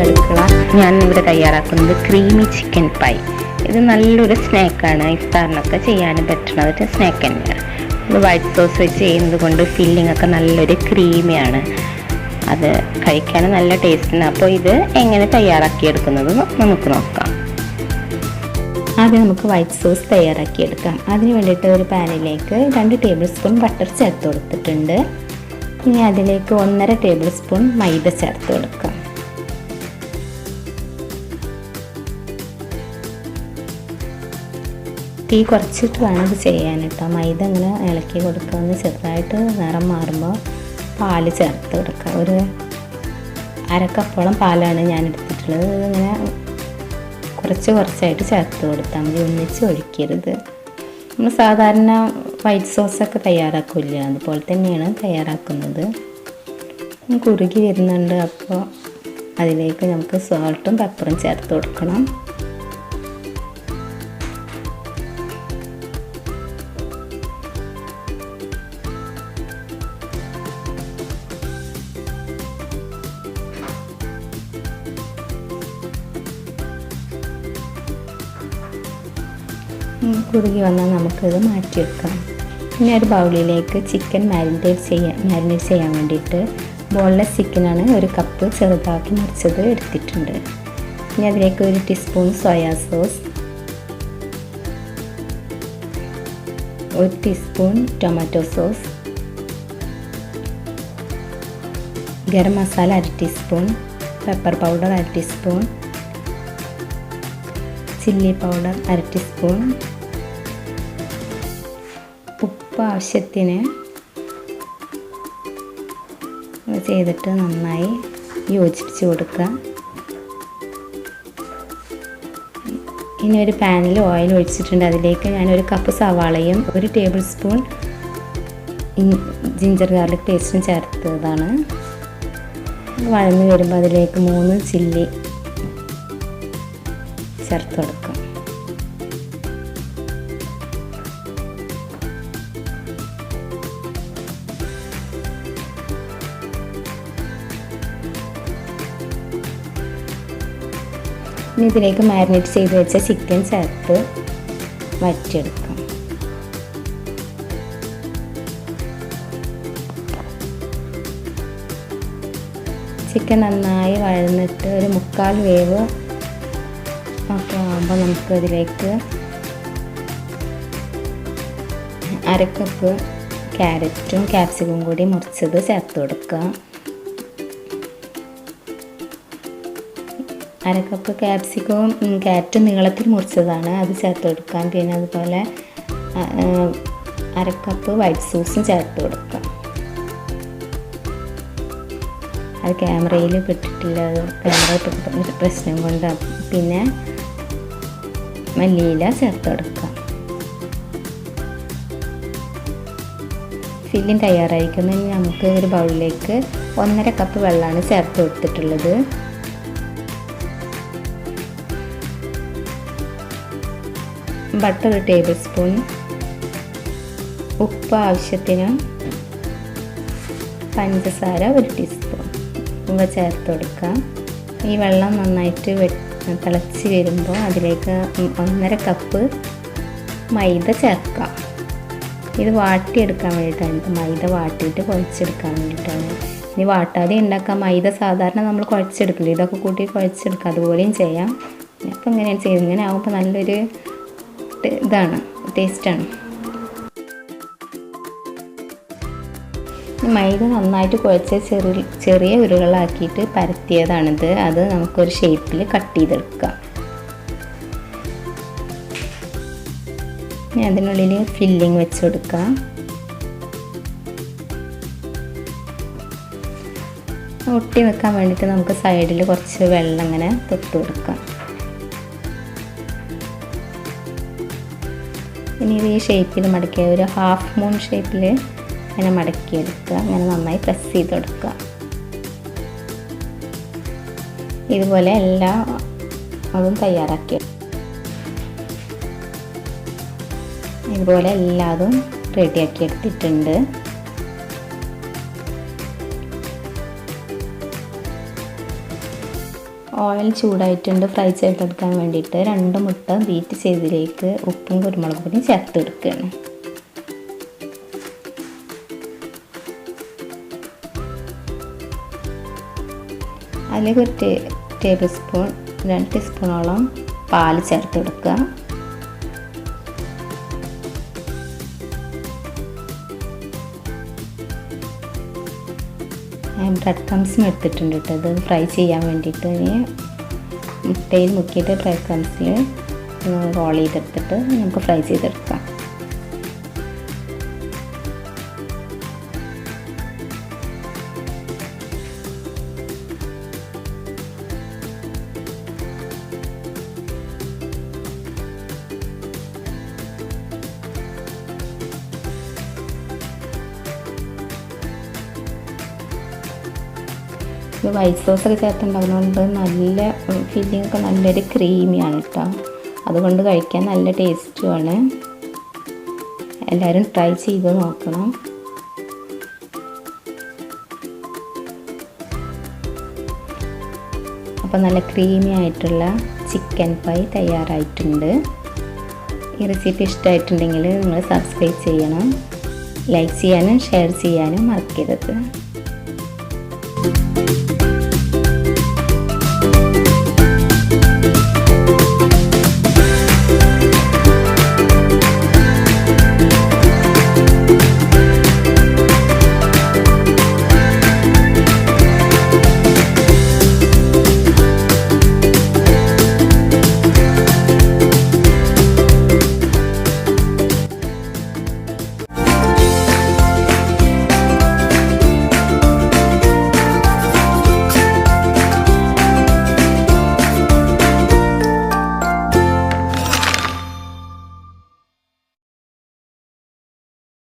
അടുക്കള. ഞാൻ ഇവിടെ തയ്യാറാക്കുന്നത് ക്രീമി ചിക്കൻ പൈ. ഇത് നല്ലൊരു സ്നാക്കാണ്, ഇഫ്താറിനൊക്കെ ചെയ്യാൻ പറ്റുന്ന ഒരു സ്നാക്ക് തന്നെയാണ്. ഇത് വൈറ്റ് സോസ് വെച്ച് ചെയ്യുന്നത് കൊണ്ട് ഫില്ലിംഗ് ഒക്കെ നല്ലൊരു ക്രീമിയാണ്, അത് കഴിക്കാൻ നല്ല ടേസ്റ്റാണ്. അപ്പോൾ ഇത് എങ്ങനെ തയ്യാറാക്കിയെടുക്കുന്നത് നമുക്ക് നോക്കാം. ആദ്യം നമുക്ക് വൈറ്റ് സോസ് തയ്യാറാക്കിയെടുക്കാം. അതിന് വേണ്ടിയിട്ട് ഒരു പാനിലേക്ക് 2 ടേബിൾ സ്പൂൺ ബട്ടർ ചേർത്ത് കൊടുത്തിട്ടുണ്ട്. ഇനി അതിലേക്ക് 1.5 ടേബിൾ സ്പൂൺ മൈദ ചേർത്ത് കൊടുക്കാം. തീ കുറച്ചിട്ട് വേണം ഇത് ചെയ്യാൻ കേട്ടോ. മൈദ ഇങ്ങനെ ഇളക്കി കൊടുക്കുക. ഒന്ന് ചെറുതായിട്ട് നിറം മാറുമ്പോൾ പാല് ചേർത്ത് കൊടുക്കുക. ഒരു 1/2 കപ്പോളം പാലാണ് ഞാൻ എടുത്തിട്ടുള്ളത്. ഇതിങ്ങനെ കുറച്ചായിട്ട് ചേർത്ത് കൊടുത്താൽ മതി, ഒന്നിച്ച് ഒഴിക്കരുത്. നമ്മൾ സാധാരണ വൈറ്റ് സോസൊക്കെ തയ്യാറാക്കില്ല, അതുപോലെ തന്നെയാണ് തയ്യാറാക്കുന്നത്. കുറുകി വരുന്നുണ്ട്, അപ്പോൾ അതിലേക്ക് നമുക്ക് സോൾട്ടും പെപ്പറും ചേർത്ത് കൊടുക്കണം. കുറുകി വന്നാൽ നമുക്കിത് മാറ്റിവെക്കാം. ഇനി ഒരു ബൗളിലേക്ക് ചിക്കൻ മാരിനേറ്റ് ചെയ്യാൻ വേണ്ടിയിട്ട് ബോൺലെസ് ചിക്കനാണ് 1 കപ്പ് ചെറുതാക്കി മുറിച്ചത് എടുത്തിട്ടുണ്ട്. ഇനി അതിലേക്ക് 1 teaspoon soya sauce, 1 teaspoon tomato sauce, garam masala 1/2 teaspoon, pepper powder 1/2 teaspoon, chilli powder 1/2 teaspoon, ഉപ്പ് ആവശ്യത്തിന് ചെയ്തിട്ട് നന്നായി യോജിപ്പിച്ച് കൊടുക്കുക. ഇനി ഒരു പാനിൽ ഓയിൽ ഒഴിച്ചിട്ടുണ്ട്. അതിലേക്ക് ഞാൻ 1 കപ്പ് സവാളയും 1 ടേബിൾ സ്പൂൺ ജിഞ്ചർ ഗാർലിക് പേസ്റ്റും ചേർത്തതാണ്. വഴന്ന് വരുമ്പോൾ അതിലേക്ക് 3 ചില്ലി ചേർത്ത് കൊടുക്കാം. ഇനി ഇതിലേക്ക് മാരിനേറ്റ് ചെയ്ത് വെച്ച ചിക്കൻ ചേർത്ത് വറ്റിയെടുക്കാം. ചിക്കൻ നന്നായി വഴന്നിട്ട് ഒരു 3/4 വേവ് ഒക്കെ ആകുമ്പോൾ നമുക്ക് അതിലേക്ക് 1/2 കപ്പ് ക്യാരറ്റും ക്യാപ്സിക്കും കൂടി മുറിച്ചത് ചേർത്ത് കൊടുക്കുക. 1/2 കപ്പ് ക്യാപ്സിക്കവും ക്യാരറ്റും നീളത്തിൽ മുറിച്ചതാണ്, അത് ചേർത്ത് കൊടുക്കാം. പിന്നെ അതുപോലെ 1/2 കപ്പ് വൈറ്റ് സോസും ചേർത്ത് കൊടുക്കാം. അത് ക്യാമറയിൽ പെട്ടിട്ടില്ല, ക്യാമറ പ്രശ്നം കൊണ്ട്. പിന്നെ മല്ലിയില ചേർത്ത് കൊടുക്കാം. ഫില്ലിങ് തയ്യാറായിരിക്കുന്നതിന് നമുക്ക് ഒരു ബൗളിലേക്ക് 1.5 കപ്പ് വെള്ളമാണ് ചേർത്ത് കൊടുത്തിട്ടുള്ളത്. ബട്ടർ 1 ടേബിൾ സ്പൂൺ, ഉപ്പ് ആവശ്യത്തിന്, പഞ്ചസാര 1 ടീസ്പൂൺ ഇവ ചേർത്ത് കൊടുക്കുക. ഈ വെള്ളം നന്നായിട്ട് തിളച്ച് വരുമ്പോൾ അതിലേക്ക് 1.5 കപ്പ് മൈദ ചേർക്കാം. ഇത് വാട്ടിയെടുക്കാൻ വേണ്ടിയിട്ടാണ്, മൈദ വാട്ടിയിട്ട് കുഴച്ചെടുക്കാൻ വേണ്ടിയിട്ടാണ്. ഇനി വാട്ടാതെ ഉണ്ടാക്കാം. മൈദ സാധാരണ നമ്മൾ കുഴച്ചെടുക്കില്ല, ഇതൊക്കെ കൂട്ടി കുഴച്ചെടുക്കാം, അതുപോലെയും ചെയ്യാം. അപ്പോൾ ഇങ്ങനെയാണ് ചെയ്യുന്നത്. ഇങ്ങനെ ആകുമ്പോൾ നല്ലൊരു ഇതാണ്, ടേസ്റ്റാണ്. മൈദ നന്നായിട്ട് കുഴച്ച് ചെറിയ ഉരുളകളാക്കിയിട്ട് പരത്തിയതാണിത്. അത് നമുക്കൊരു ഷേപ്പിൽ കട്ട് ചെയ്തെടുക്കാം. അതിനുള്ളിൽ ഫില്ലിങ് വെച്ച് കൊടുക്കാം. ഒട്ടി വെക്കാൻ വേണ്ടിയിട്ട് നമുക്ക് സൈഡിൽ കുറച്ച് വെള്ളം ഇങ്ങനെ തൊട്ട് കൊടുക്കാം. ഇനി ഇത് ഈ ഷേപ്പിൽ മടക്കിയ ഒരു ഹാഫ് മൂൺ ഷേപ്പിൽ ഇങ്ങനെ മടക്കിയെടുക്കുക. അങ്ങനെ നന്നായി പ്രസ് ചെയ്ത് കൊടുക്കുക. ഇതുപോലെ അതും തയ്യാറാക്കി. ഇതുപോലെ എല്ലാതും റെഡിയാക്കി എടുത്തിട്ടുണ്ട്. ഓയിൽ ചൂടായിട്ടുണ്ട്. ഫ്രൈ ചെയ്തെടുക്കാൻ വേണ്ടിയിട്ട് 2 മുട്ട ബീറ്റ് ചെയ്തതിലേക്ക് ഉപ്പും കുരുമുളക് പൊടിയും ചേർത്ത് കൊടുക്കുകയാണ്. അതിലേക്ക് ഒരു ടേബിൾ സ്പൂൺ 2 ടീസ്പൂണോളം പാൽ ചേർത്ത് കൊടുക്കുക. ബ്രെഡ് ക്രംസും എടുത്തിട്ടുണ്ട് കേട്ടോ. ഇത് ഫ്രൈ ചെയ്യാൻ വേണ്ടിയിട്ട് മുട്ടയിൽ മുക്കിയിട്ട് ബ്രെഡ് ക്രംസിൽ റോൾ ചെയ്തെടുത്തിട്ട് നമുക്ക് ഫ്രൈ ചെയ്തെടുക്കാം. ഇത് വൈറ്റ് സോസൊക്കെ ചേർത്തുണ്ടാകുന്നതുകൊണ്ട് നല്ല ഫില്ലിംഗ് ഒക്കെ നല്ലൊരു ക്രീമിയാണ് കേട്ടോ. അതുകൊണ്ട് കഴിക്കാൻ നല്ല ടേസ്റ്റുമാണ്. എല്ലാവരും ട്രൈ ചെയ്ത് നോക്കണം. അപ്പോൾ നല്ല ക്രീമി ആയിട്ടുള്ള ചിക്കൻ പൈ തയ്യാറായിട്ടുണ്ട്. ഈ റെസിപ്പി ഇഷ്ടമായിട്ടുണ്ടെങ്കിൽ നിങ്ങൾ സബ്സ്ക്രൈബ് ചെയ്യണം. ലൈക്ക് ചെയ്യാനും ഷെയർ ചെയ്യാനും മറക്കരുത്.